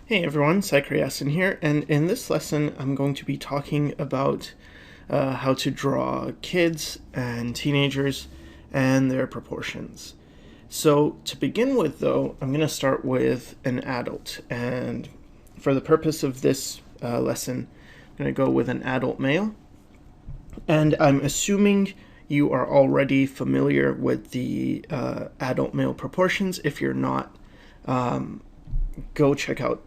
Hey everyone, Yasin here, and in this lesson I'm going to be talking about how to draw kids and teenagers and their proportions. So to begin with though, I'm going to start with an adult, and for the purpose of this lesson, I'm going to go with an adult male, and I'm assuming you are already familiar with the adult male proportions. If you're not, go check out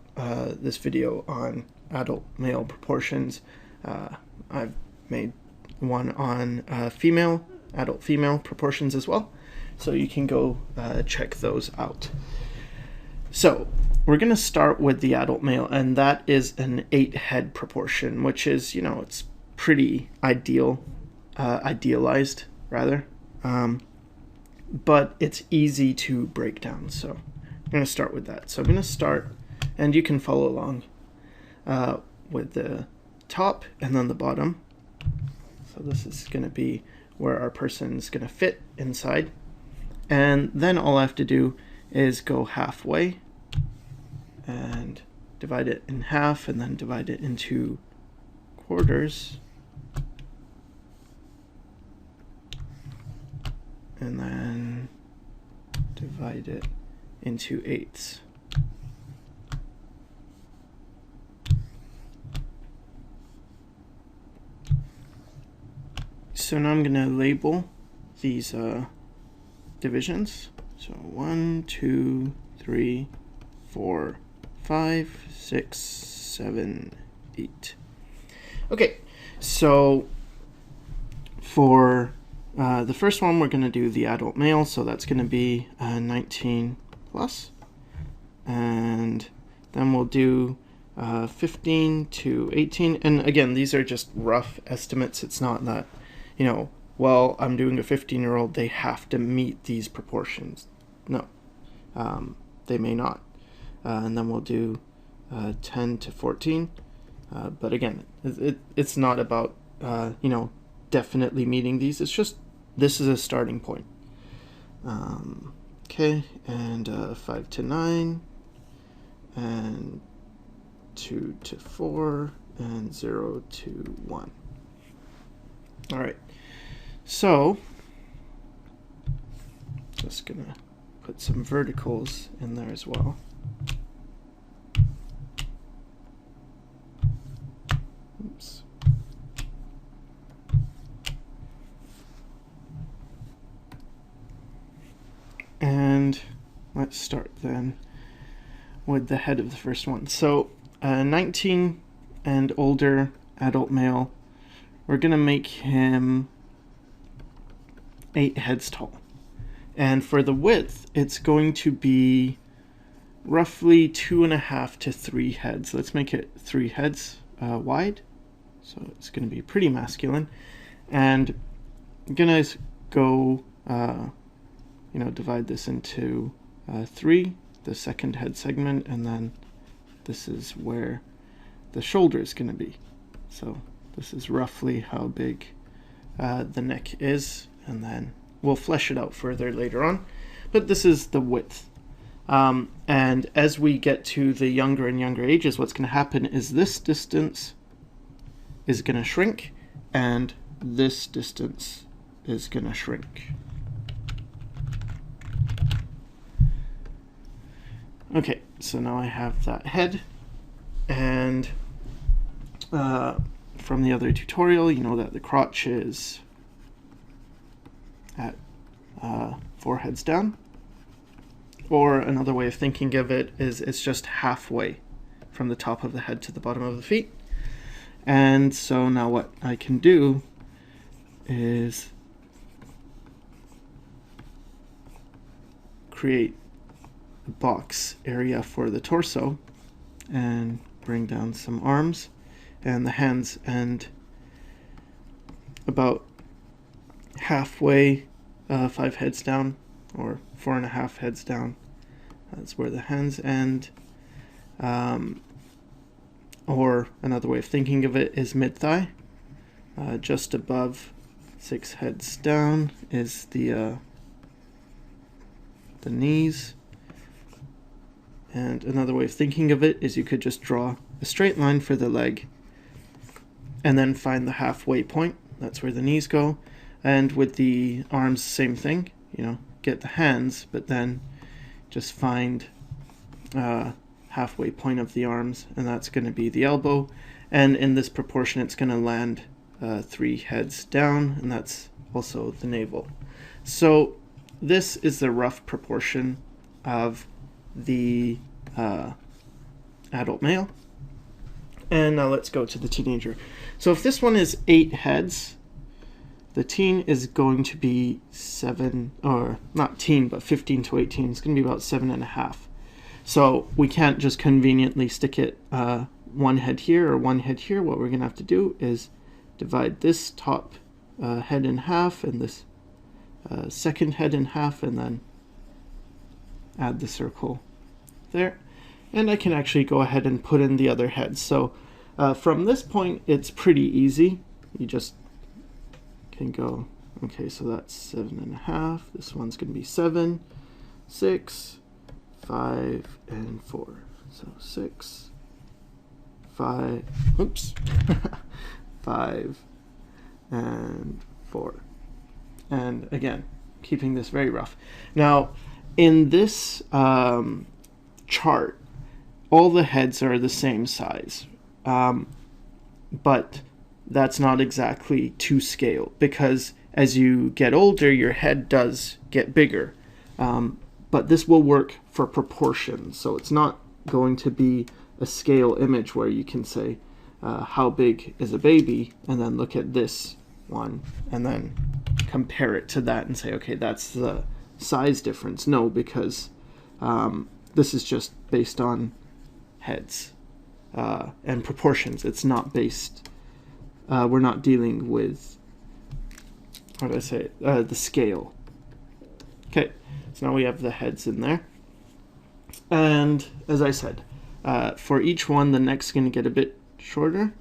this video on adult male proportions. I've made one on adult female proportions as well, so you can go check those out. So we're going to start with the adult male, and that is an 8 head proportion, which is, it's pretty idealized rather, but it's easy to break down. So I'm going to start with that. So I'm going to start, and you can follow along with the top and then the bottom. So this is going to be where our person is going to fit inside. And then all I have to do is go halfway and divide it in half, and then divide it into quarters, and then divide it into eighths. So now I'm going to label these divisions. So 1, 2, 3, 4, 5, 6, 7, 8. Okay, so for the first one, we're going to do the adult male, so that's going to be 19 plus, and then we'll do 15 to 18, and again, these are just rough estimates. It's not that, well, I'm doing a 15-year-old, they have to meet these proportions. No, they may not. And then we'll do 10 to 14, but again, it's not about, definitely meeting these. It's just, this is a starting point. Okay, and 5 to 9, and 2 to 4, and 0 to 1. All right, so just gonna put some verticals in there as well. Oops. And let's start then with the head of the first one. So 19 and older adult male, we're going to make him 8 heads tall. And for the width, it's going to be roughly 2.5 to 3 heads. Let's make it 3 heads wide. So it's going to be pretty masculine. And I'm going to go, divide this into 3, the second head segment, and then this is where the shoulder is going to be. So this is roughly how big the neck is, and then we'll flesh it out further later on. But this is the width. And as we get to the younger and younger ages, what's going to happen is this distance is going to shrink, and this distance is going to shrink. Okay, so now I have that head, and from the other tutorial, you know that the crotch is at 4 heads down, or another way of thinking of it is it's just halfway from the top of the head to the bottom of the feet. And so now what I can do is create a box area for the torso and bring down some arms and the hands, and about halfway, 5 heads down, or 4.5 heads down, that's where the hands end. Or another way of thinking of it is mid-thigh. Just above 6 heads down is the knees, And another way of thinking of it is you could just draw a straight line for the leg and then find the halfway point. That's where the knees go. And with the arms, same thing, you know, get the hands, but then just find halfway point of the arms, and that's going to be the elbow. And in this proportion, it's going to land 3 heads down, and that's also the navel. So this is the rough proportion of the adult male. And now let's go to the teenager. So if this one is 8 heads, the teen is going to be 7, or not teen, but 15 to 18. It's going to be about 7.5. So we can't just conveniently stick it one head here or one head here. What we're going to have to do is divide this top head in half and this second head in half, and then add the circle there. And I can actually go ahead and put in the other heads. So from this point, it's pretty easy. You just can go, okay, so that's 7.5. This one's going to be 7, 6, 5, and 4. So 6, 5, oops, 5, and 4. And again, keeping this very rough. Now, in this chart, all the heads are the same size, but that's not exactly to scale, because as you get older, your head does get bigger. But this will work for proportions, so it's not going to be a scale image where you can say how big is a baby, and then look at this one and then compare it to that and say, okay, that's the size difference. No, because this is just based on heads and proportions. It's not based, we're not dealing with, how do I say it, the scale. Okay, so now we have the heads in there. And as I said, for each one, the neck's going to get a bit shorter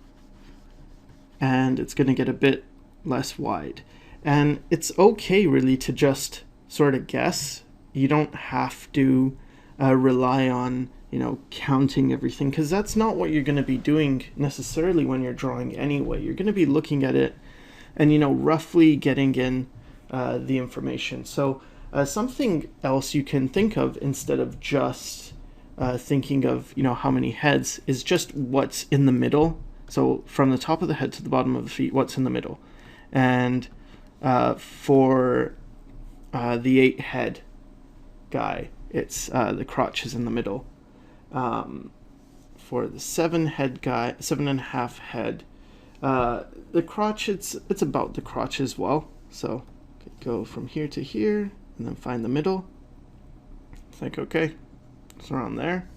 and it's going to get a bit less wide. And it's okay really to just sort of guess. You don't have to rely on, you know, counting everything, because that's not what you're going to be doing necessarily when you're drawing anyway. You're going to be looking at it and, you know, roughly getting in the information. So something else you can think of instead of just thinking of, you know, how many heads, is just what's in the middle. So from the top of the head to the bottom of the feet, what's in the middle. And for the 8 head guy, it's the crotch is in the middle. For the 7 head guy, 7.5 head, the crotch, it's about the crotch as well. So go from here to here and then find the middle. Think, okay, it's around there.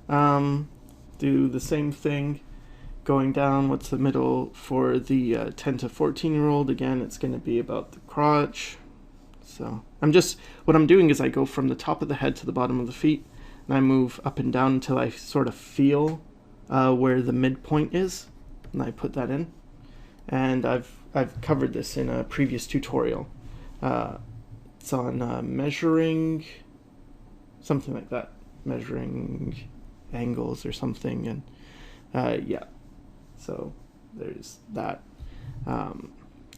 Do the same thing going down. What's the middle for the 10 to 14-year-old? Again, it's going to be about the crotch. So what I'm doing is I go from the top of the head to the bottom of the feet, and I move up and down until I sort of feel where the midpoint is, and I put that in. And I've covered this in a previous tutorial. It's on measuring, something like that, measuring angles or something, and yeah, so there's that.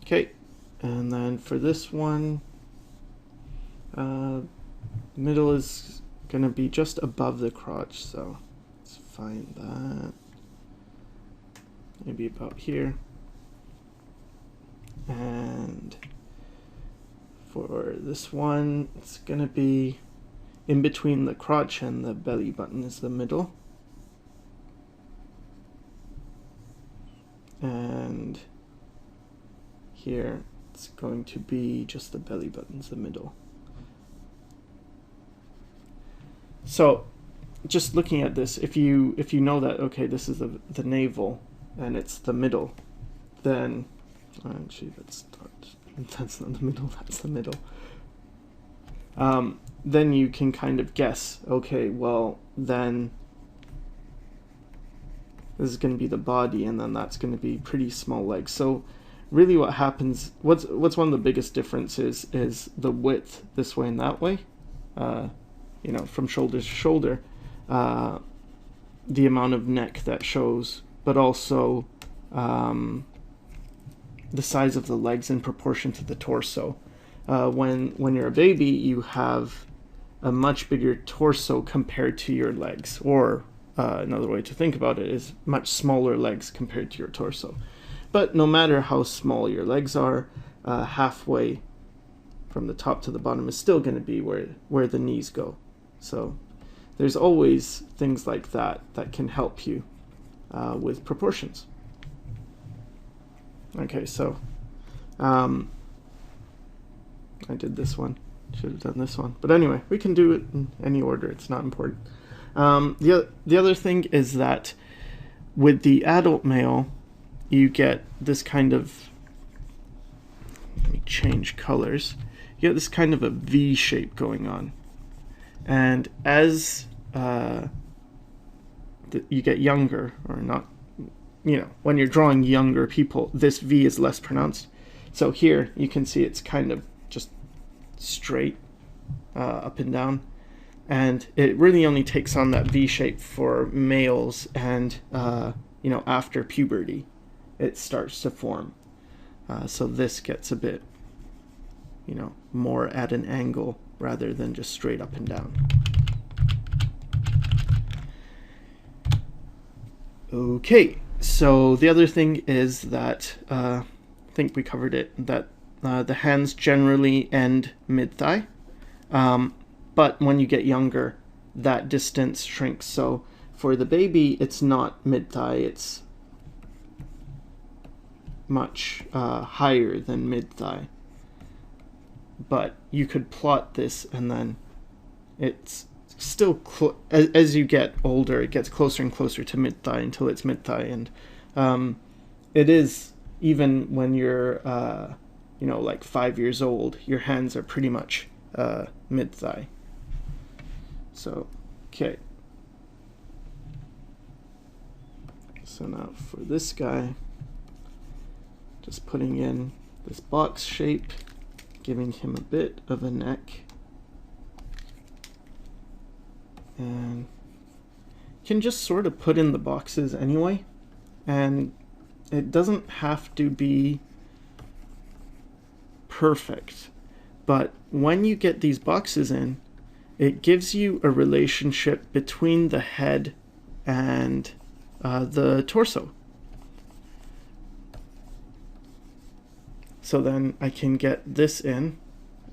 Okay, and then for this one, middle is gonna be just above the crotch, so let's find that, maybe about here. And for this one, it's gonna be in between the crotch and the belly button is the middle. And here it's going to be just the belly button's the middle. So just looking at this, if you know that, okay, this is the navel and it's the middle, then actually that's not the middle, that's the middle. Then you can kind of guess, okay, well then this is going to be the body, and then that's going to be pretty small legs. So really what happens, what's one of the biggest differences is the width this way and that way, you know, from shoulder to shoulder. the amount of neck that shows, but also the size of the legs in proportion to the torso. When you're a baby, you have a much bigger torso compared to your legs, or another way to think about it is much smaller legs compared to your torso. But no matter how small your legs are, halfway from the top to the bottom is still going to be where the knees go. So there's always things like that that can help you with proportions. Okay, so I did this one. Should have done this one. But anyway, we can do it in any order. It's not important. The other thing is that with the adult male, you get this kind of, let me change colors. You get this kind of a V shape going on. And as you get younger, or not, when you're drawing younger people, this V is less pronounced. So here you can see it's kind of just straight up and down, and it really only takes on that V shape for males, and after puberty it starts to form. So this gets a bit more at an angle rather than just straight up and down. Okay, so the other thing is that I think we covered it, that the hands generally end mid-thigh, but when you get younger, that distance shrinks. So for the baby, it's not mid-thigh, it's much higher than mid-thigh. But you could plot this, and then it's still, as you get older, it gets closer and closer to mid-thigh until it's mid-thigh. And it is, even when you're like 5 years old, your hands are pretty much mid-thigh. So, okay. So now for this guy, just putting in this box shape, giving him a bit of a neck, and you can just sort of put in the boxes anyway, and it doesn't have to be perfect, but when you get these boxes in, it gives you a relationship between the head and the torso. So then I can get this in,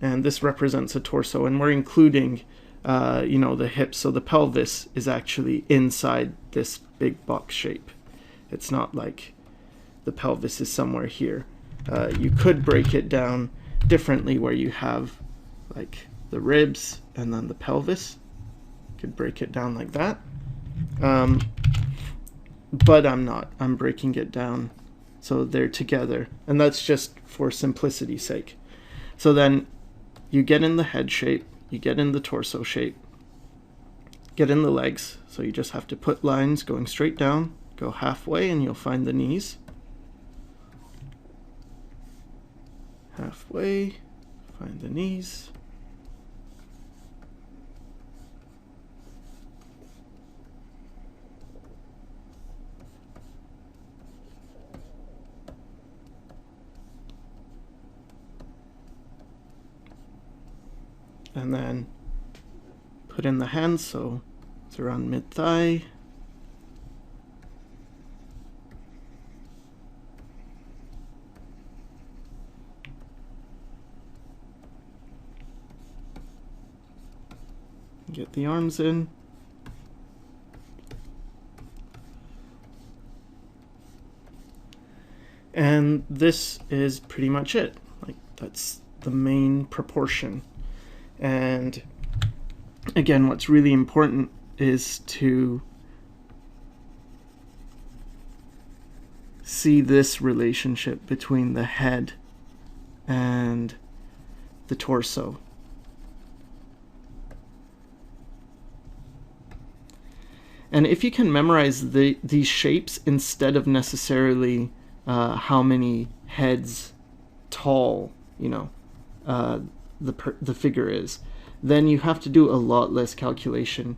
and this represents a torso, and we're including the hips, so the pelvis is actually inside this big box shape. It's not like the pelvis is somewhere here. You could break it down differently, where you have like the ribs and then the pelvis. You could break it down like that, but I'm not. I'm breaking it down so they're together, and that's just for simplicity's sake. So then you get in the head shape, you get in the torso shape, get in the legs, so you just have to put lines going straight down, go halfway, and you'll find the knees. Halfway, find the knees. And then put in the hands, so it's around mid-thigh. Get the arms in. And this is pretty much it. Like, that's the main proportion. And again, what's really important is to see this relationship between the head and the torso. And if you can memorize these shapes instead of necessarily how many heads tall, the figure is, then you have to do a lot less calculation,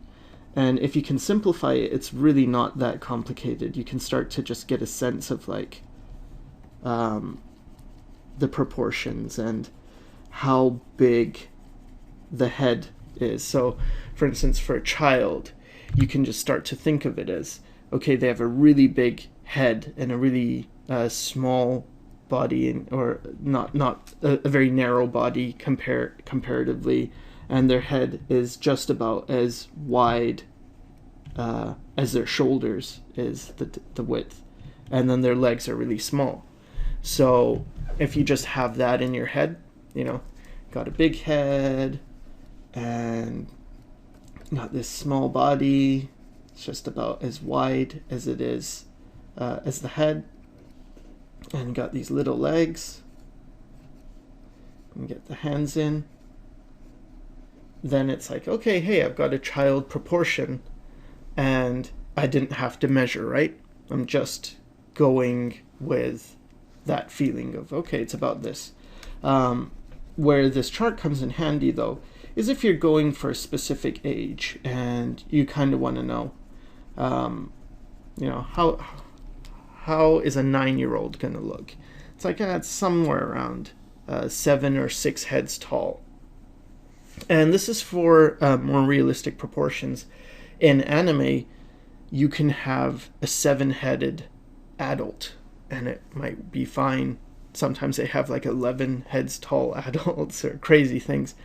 And if you can simplify it, it's really not that complicated. You can start to just get a sense of like the proportions and how big the head is. So for instance, for a child, you can just start to think of it as, okay, they have a really big head and a really small body, or not a very narrow body comparatively, and their head is just about as wide as their shoulders is the width, and then their legs are really small. So if you just have that in your head, you know, got a big head and got this small body, it's just about as wide as it is as the head, and got these little legs, and get the hands in, then it's like, okay, hey, I've got a child proportion, and I didn't have to measure, right? I'm just going with that feeling of, okay, it's about this. Where this chart comes in handy, though, is if you're going for a specific age and you kind of want to know, you know, how is a 9-year-old going to look? It's like, it's somewhere around 7 or 6 heads tall. And this is for more realistic proportions. In anime, you can have a 7-headed adult, and it might be fine. Sometimes they have like 11 heads tall adults or crazy things.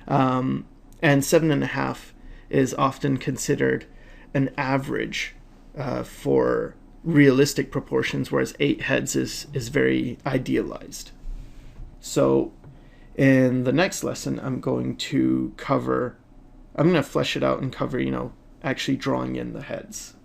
And 7.5 is often considered an average for realistic proportions, whereas 8 heads is very idealized. So in the next lesson, I'm going to flesh it out and cover, you know, actually drawing in the heads.